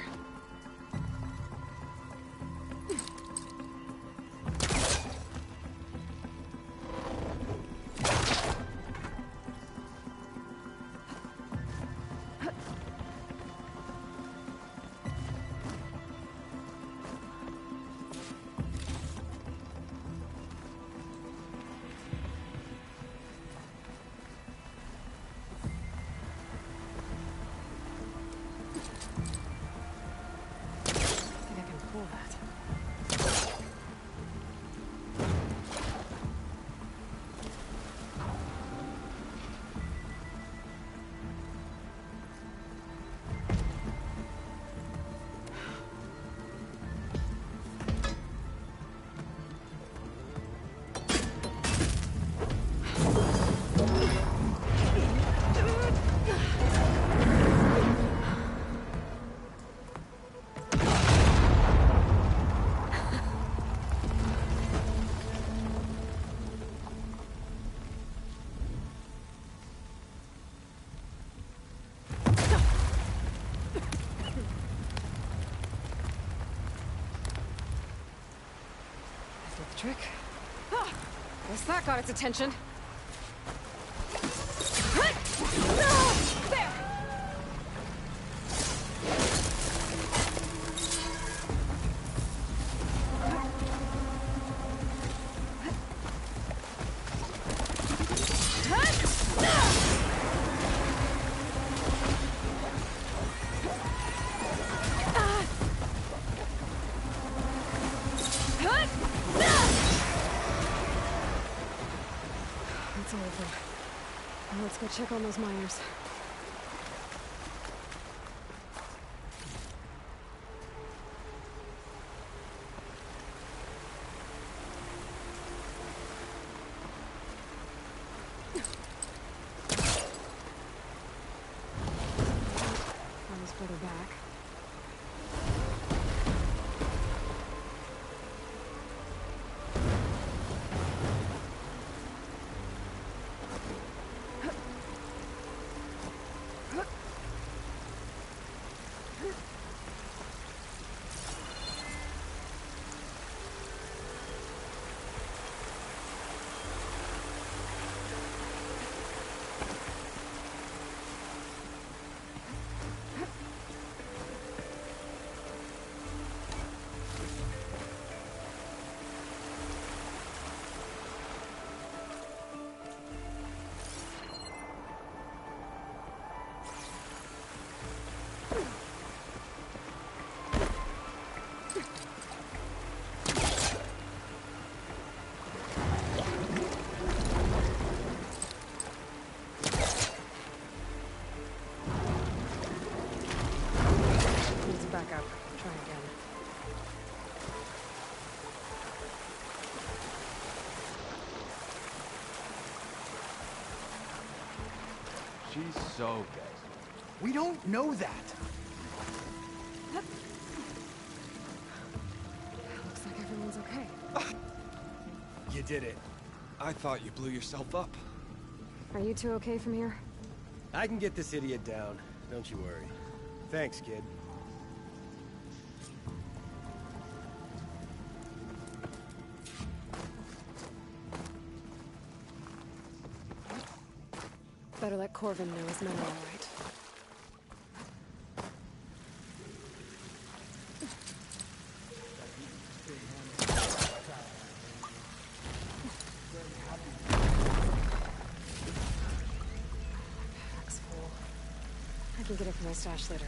Trick. Ah, guess that got its attention. There! It's over. Now let's go check on those miners. I was further back. She's so dead. We don't know that. Looks like everyone's okay. You did it. I thought you blew yourself up. Are you two okay from here? I can get this idiot down. Don't you worry. Thanks, kid. Better let Corvin know his men are all right. Pack's full. I can get it from my stash later.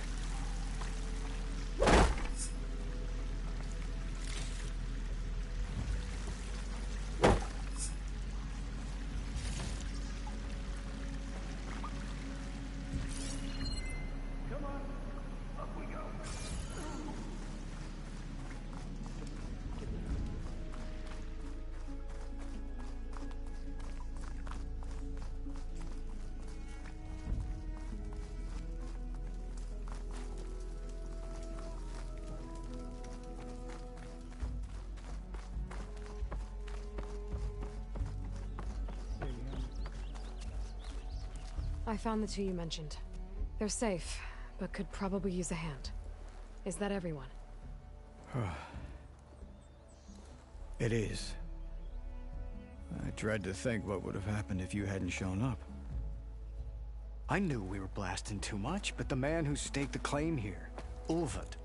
I found the two you mentioned. They're safe, but could probably use a hand. Is that everyone? It is. I dread to think what would have happened if you hadn't shown up. I knew we were blasting too much, but the man who staked the claim here, Ulfund,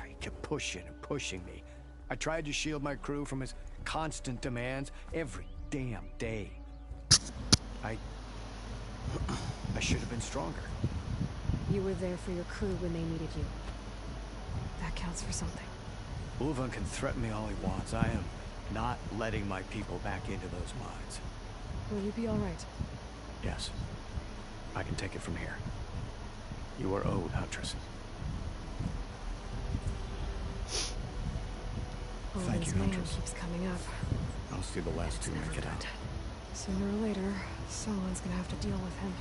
he kept pushing and pushing me. I tried to shield my crew from his constant demands every damn day. I should have been stronger. You were there for your crew when they needed you. That counts for something. Ulfund can threaten me all he wants. I am not letting my people back into those mines. Will you be all right? Yes. I can take it from here. You are owed, Huntress. Thank you, Huntress. Keeps coming up. I'll see the last two make it out. Sooner or later, someone's gonna have to deal with him.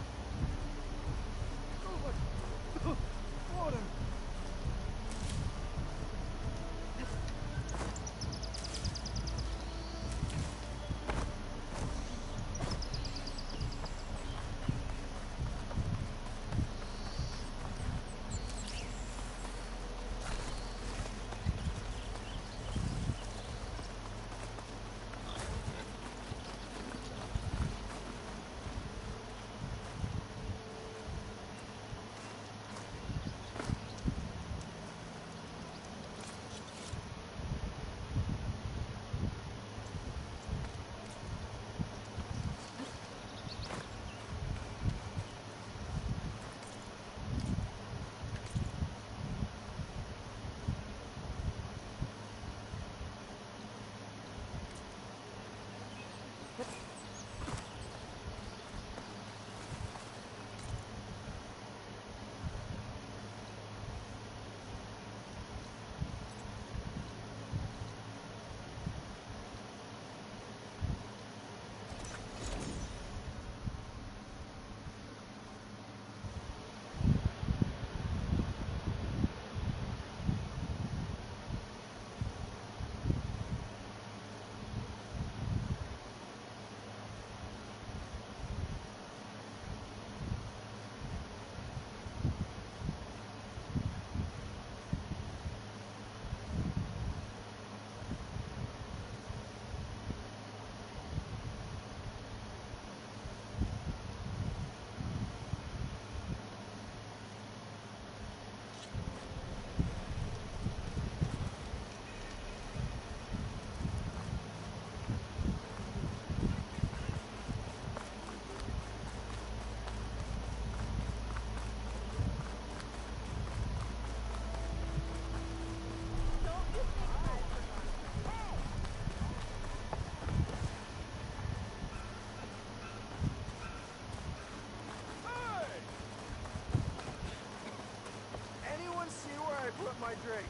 My drink.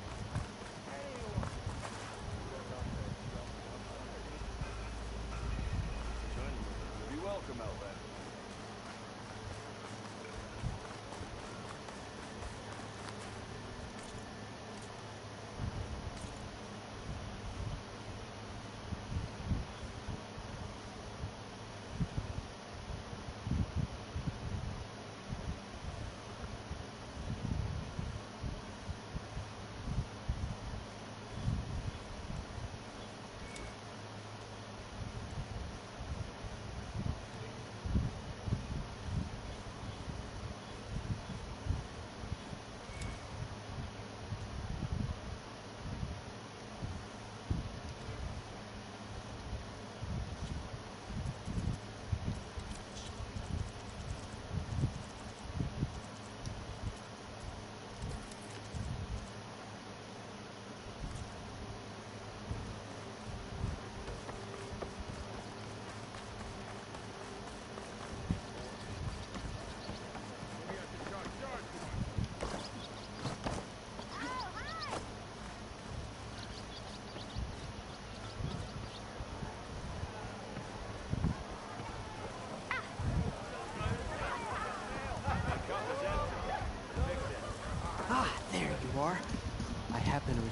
Be welcome, Outlander.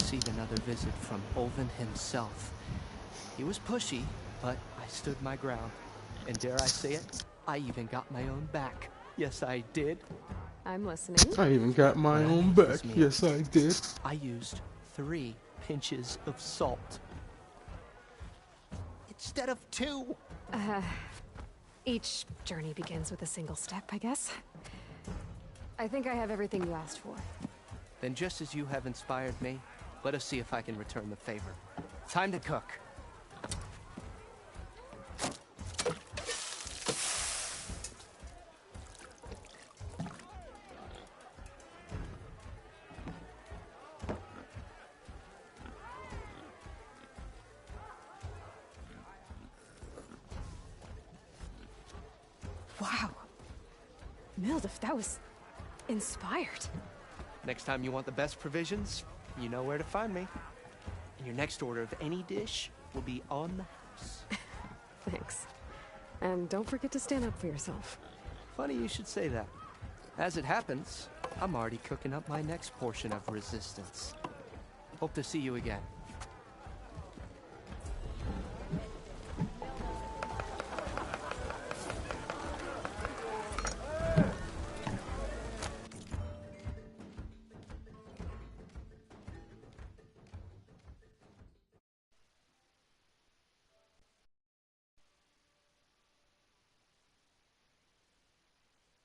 receive another visit from Olvin himself. He was pushy, but I stood my ground. And dare I say it, I even got my own back. Yes, I did. I'm listening. I even got my own back. Yes, I did. I used 3 pinches of salt. Instead of 2. Each journey begins with a single step, I guess. I think I have everything you asked for. Then just as you have inspired me, let us see if I can return the favor. Time to cook. Wow. Mildef, that was inspired. Next time you want the best provisions, you know where to find me. And your next order of any dish will be on the house. Thanks. And don't forget to stand up for yourself. Funny you should say that. As it happens, I'm already cooking up my next portion of resistance. Hope to see you again.